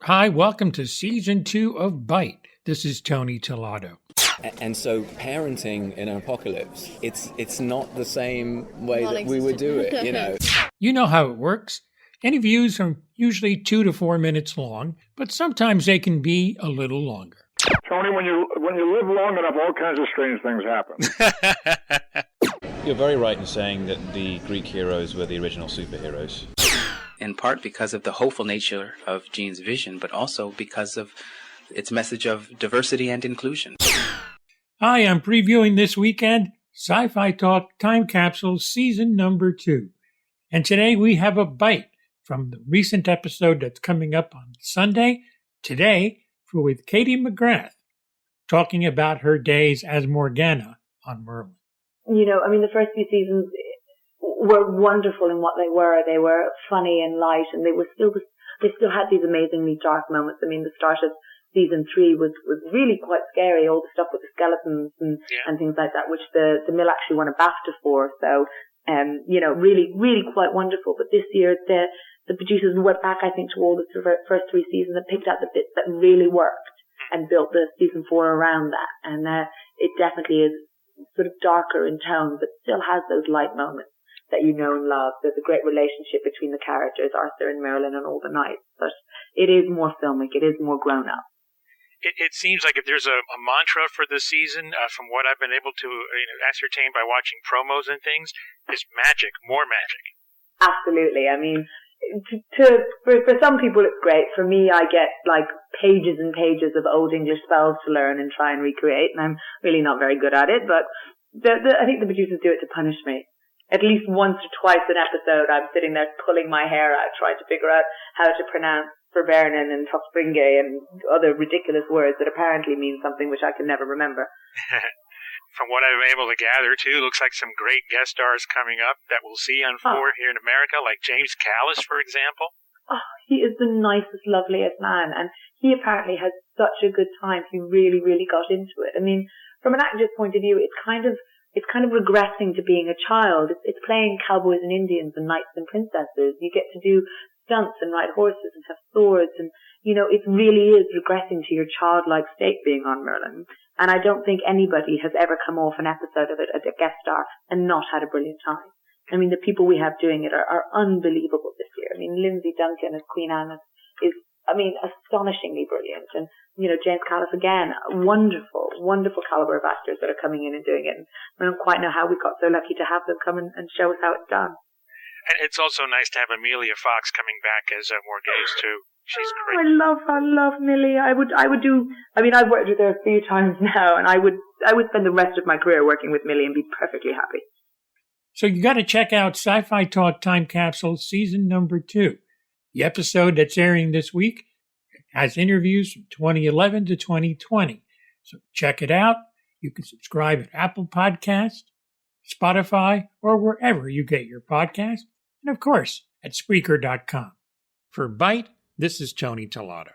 Hi, welcome to Season 2 of Bite. This is Tony Tillotto. And so parenting in an apocalypse, it's not the same way that we would do it, you know. You know how it works. Interviews are usually 2 to 4 minutes long, but sometimes they can be a little longer. Tony, when you live long enough, all kinds of strange things happen. You're very right in saying that the Greek heroes were the original superheroes. In part because of the hopeful nature of Gene's vision, but also because of its message of diversity and inclusion. Hi, I'm previewing this weekend Sci-Fi Talk Time Capsule Season Number 2. And today we have a bite from the recent episode that's coming up on Sunday, today, with Katie McGrath, talking about her days as Morgana on Merlin. You know, I mean, the first few seasons were wonderful in what they were. They were funny and light, and they still had these amazingly dark moments. I mean, the start of season 3 was really quite scary, all the stuff with the skeletons and things like that, which the Mill actually won a BAFTA for. So, you know, really, really quite wonderful. But this year, the producers went back, I think, to all the first 3 seasons and picked out the bits that really worked and built the season 4 around that. And it definitely is sort of darker in tone, but still has those light moments that you know and love. There's a great relationship between the characters, Arthur and Merlin, and all the knights. But it is more filmic. It is more grown up. It seems like if there's a mantra for the season, from what I've been able to ascertain by watching promos and things, is magic, more magic. Absolutely. I mean, for some people it's great. For me, I get like pages and pages of Old English spells to learn and try and recreate, and I'm really not very good at it. But I think the producers do it to punish me. At least once or twice an episode, I'm sitting there pulling my hair out, trying to figure out how to pronounce Verbernen and Tofspringe and other ridiculous words that apparently mean something which I can never remember. From what I've been able to gather, too, looks like some great guest stars coming up that we'll see on 4 here in America, like James Callis, for example. Oh, he is the nicest, loveliest man, and he apparently has such a good time. He really, really got into it. I mean, from an actor's point of view, it's kind of regressing to being a child. It's playing cowboys and Indians and knights and princesses. You get to do stunts and ride horses and have swords, and you know, it really is regressing to your childlike state being on Merlin. And I don't think anybody has ever come off an episode of it as a guest star and not had a brilliant time. I mean, the people we have doing it are unbelievable this year. I mean, Lindsay Duncan as Queen Anne is astonishingly brilliant. And, you know, James Callis again, wonderful, wonderful caliber of actors that are coming in and doing it. And I don't quite know how we got so lucky to have them come and show us how it's done. And it's also nice to have Amelia Fox coming back as Morgase, too. She's great. I love Millie. I've worked with her a few times now, and I would spend the rest of my career working with Millie and be perfectly happy. So you got to check out Sci-Fi Talk Time Capsule Season Number 2. The episode that's airing this week has interviews from 2011 to 2020. So check it out. You can subscribe at Apple Podcasts, Spotify, or wherever you get your podcast. And of course, at Spreaker.com. For Bite, this is Tony Tillotto.